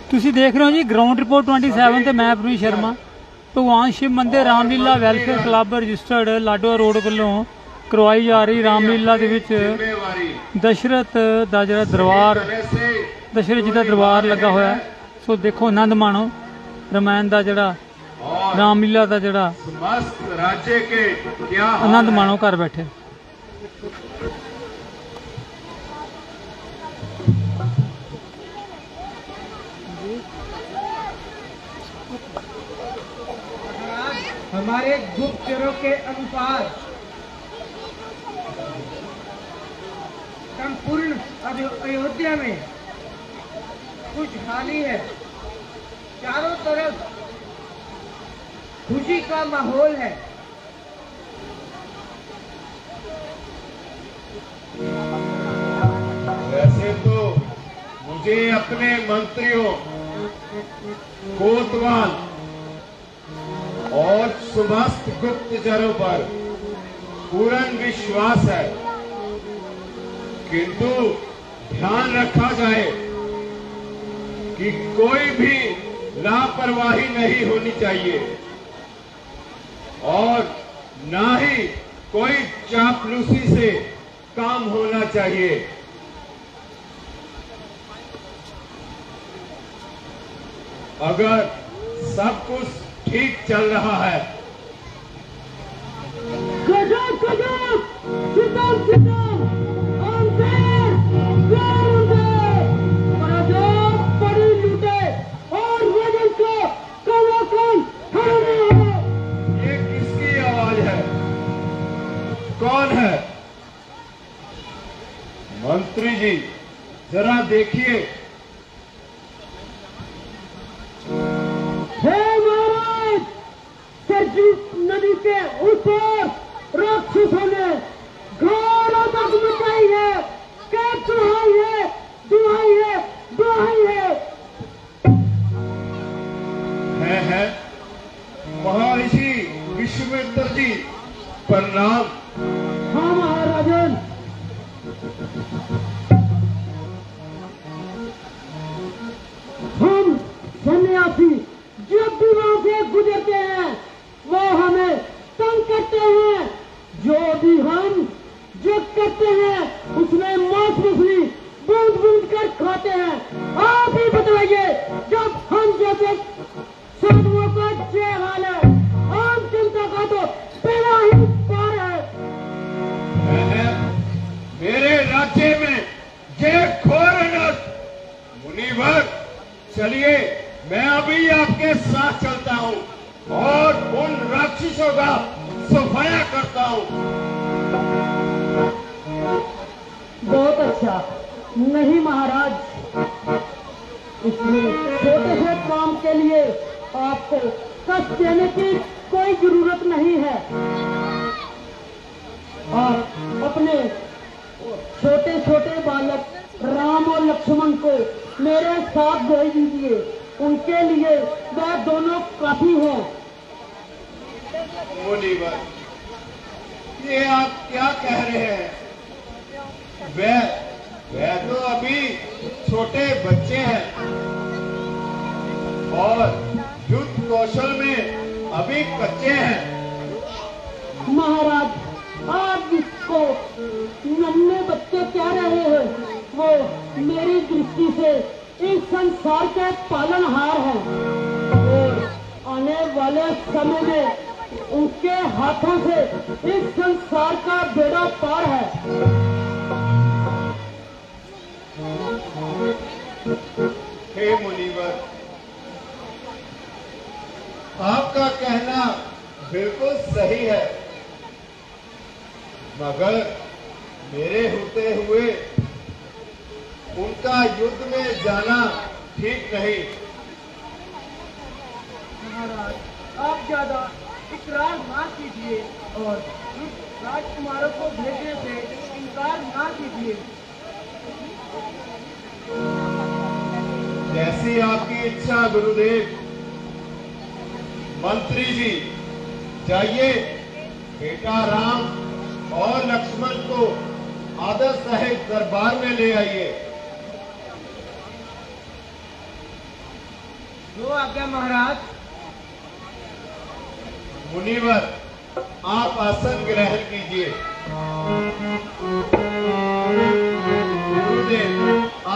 ਤੁਸੀਂ देख रहे हो जी ग्राउंड रिपोर्ट 27 ਤੇ मैं प्रवीण शर्मा। भगवान शिव मंदिर Ramlila welfare club registered Ladoa road ਵੱਲੋਂ करवाई जा रही रामलीला ਦੇ ਵਿੱਚ दशरथ ਦਾ ਜਿਹੜਾ ਦਰਬਾਰ दशरथ जी ਦਾ दरबार ਲੱਗਾ ਹੋਇਆ। सो देखो आनंद माणो रामायण ਦਾ ਜਿਹੜਾ रामलीला ਦਾ ਜਿਹੜਾ आनंद माणो घर बैठे। हमारे गुप्तचरों के अनुसार संपूर्ण अयोध्या में खुशहाली है। चारों तरफ खुशी का माहौल है। वैसे तो मुझे अपने मंत्रियों कोतवाल और समस्त गुप्तचरों पर पूर्ण विश्वास है, किंतु ध्यान रखा जाए कि कोई भी लापरवाही नहीं होनी चाहिए और ना ही कोई चापलूसी से काम होना चाहिए। अगर सब कुछ ठीक चल रहा है ये किसकी आवाज है? कौन है? मंत्री जी जरा देखिए। नदी के ऊपर राक्षसों ने घोर आग मचाई है। क्या दुहाई है, दुहाई है, दुहाई है महर्षि विश्वामित्र जी प्रणाम। हाँ महाराजन। हम सन्यासी जब भी वहां से गुजरते हैं वो हमें तंग करते हैं। जो भी हम जो करते हैं उसमें मांस मछली बूंद बूंद कर खाते हैं। आप ही बताइए, जब हम जैसे साधुओं का ये हाल है, आम जनता का तो पहला ही पार है। मेरे राज्य में ये घोर अनर्थ। मुनिवर चलिए, मैं अभी आपके साथ चलता हूँ और उन राक्षसों का सफाया करता हूँ। बहुत अच्छा। नहीं महाराज, इसमें छोटे से काम के लिए आपको कष्ट देने की कोई जरूरत नहीं है। आप अपने छोटे छोटे बालक राम और लक्ष्मण को मेरे साथ भेज दीजिए। उनके लिए वह दोनों काफी हैं। मुनिवर, ये आप क्या कह रहे हैं? वह तो अभी छोटे बच्चे हैं और युद्ध कौशल में अभी कच्चे हैं। महाराज, आप जिसको नन्हे बच्चे कह रहे हैं वो मेरी दृष्टि से इस संसार के पालनहार हैं और आने वाले समय में उनके हाथों से इस संसार का बेड़ा पार है। हे मुनिवर, आपका कहना बिल्कुल सही है, मगर मेरे होते हुए उनका युद्ध में जाना ठीक नहीं। महाराज, आप ज्यादा इकरार ना कीजिए और राजकुमारों को भेजने से इनकार ना कीजिए। जैसी आपकी इच्छा गुरुदेव। मंत्री जी जाइए, बेटा राम और लक्ष्मण को आदर सहित दरबार में ले आइए। जो आज्ञा महाराज। मुनिवर आप आसन ग्रहण कीजिए। गुरुदेव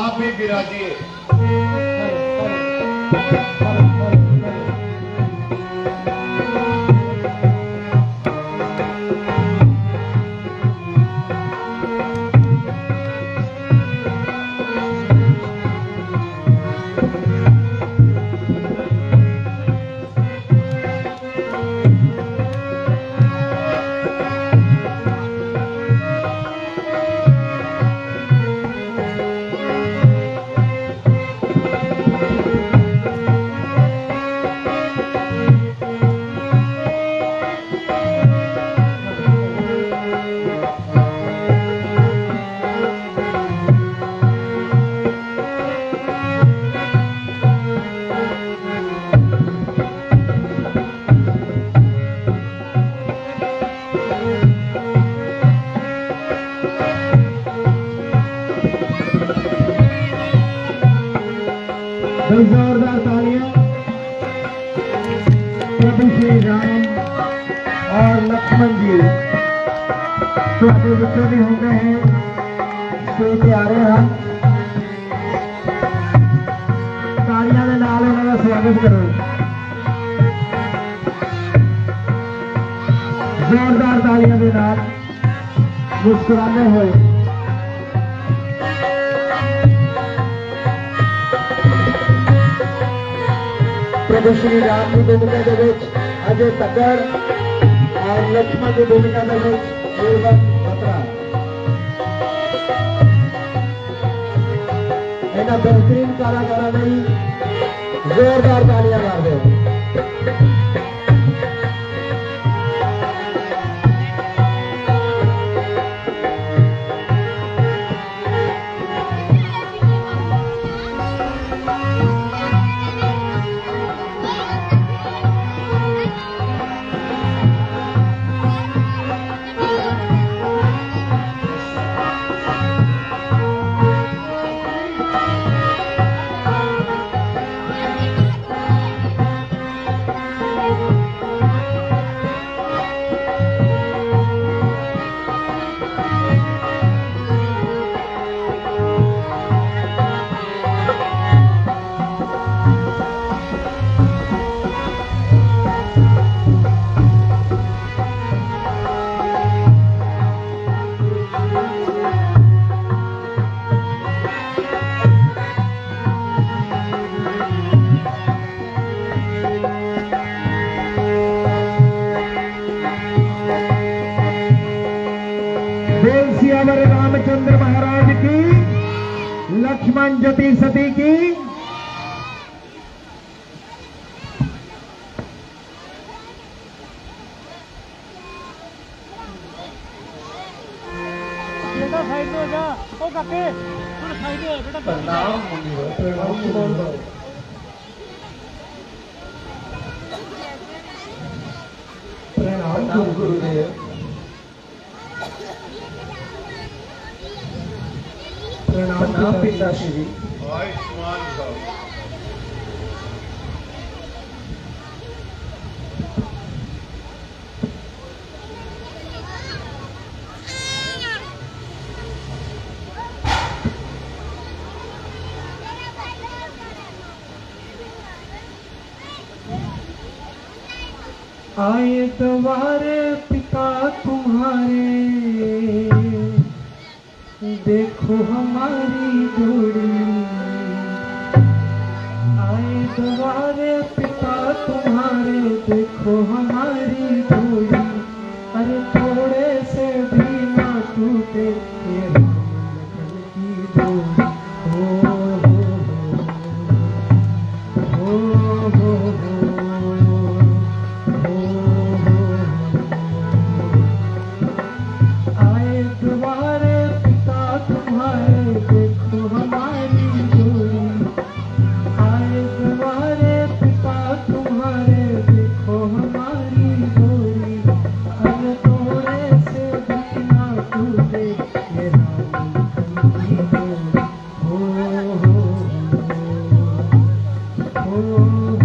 आप भी विराजिए। जोरदार तालियां प्रभु श्री राम और लक्ष्मण जी ਤੁਹਾਡੇ ਵਿੱਚੋਂ ਵੀ ਹੁੰਦੇ हैं स्टेज ਤੇ आ रहे हैं। ਤਾਲੀਆਂ ਦੇ ਨਾਲ ਉਹਨਾਂ ਦਾ ਸਵਾਗਤ ਕਰੋ। जोरदार ਤਾਲੀਆਂ ਦੇ ਨਾਲ ਮੁਸਕਰਾਉਂਦੇ ਹੋਏ प्रभु श्री राम की भूमिका के बीच अजय तक्कड़ और लक्ष्मण की भूमिका के बीच वीरभद्र बत्रा इन्हें बेहतरीन कलाकारों ने जोरदार तालियां मार दो। सियावर रामचंद्र महाराज की, लक्ष्मण ज्योति सती की। बेटा साइड में हो जा, ओ काके थोड़ा साइड में बेटा। प्रणाम प्रणाम गुरुदेव। प्रणाम पिताश्री। आयुष्मान भव। आए द्वारे पिता तुम्हारे, देखो हमारी जोड़ी। आए द्वारे पिता तुम्हारे, देखो हमारी जोड़ी। अरे थोड़े से भी ना टूटे ये राम लखन की जोड़ी। Oh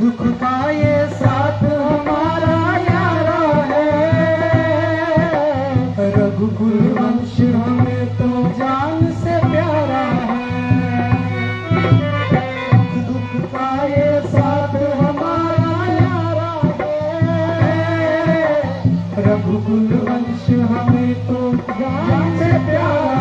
दुख का ये साथ हमारा यारा है। रघुकुल वंश हमें तो जान से प्यारा है। दुख का ये साथ हमारा यारा है। रघुकुल वंश हमें तो जान से प्यारा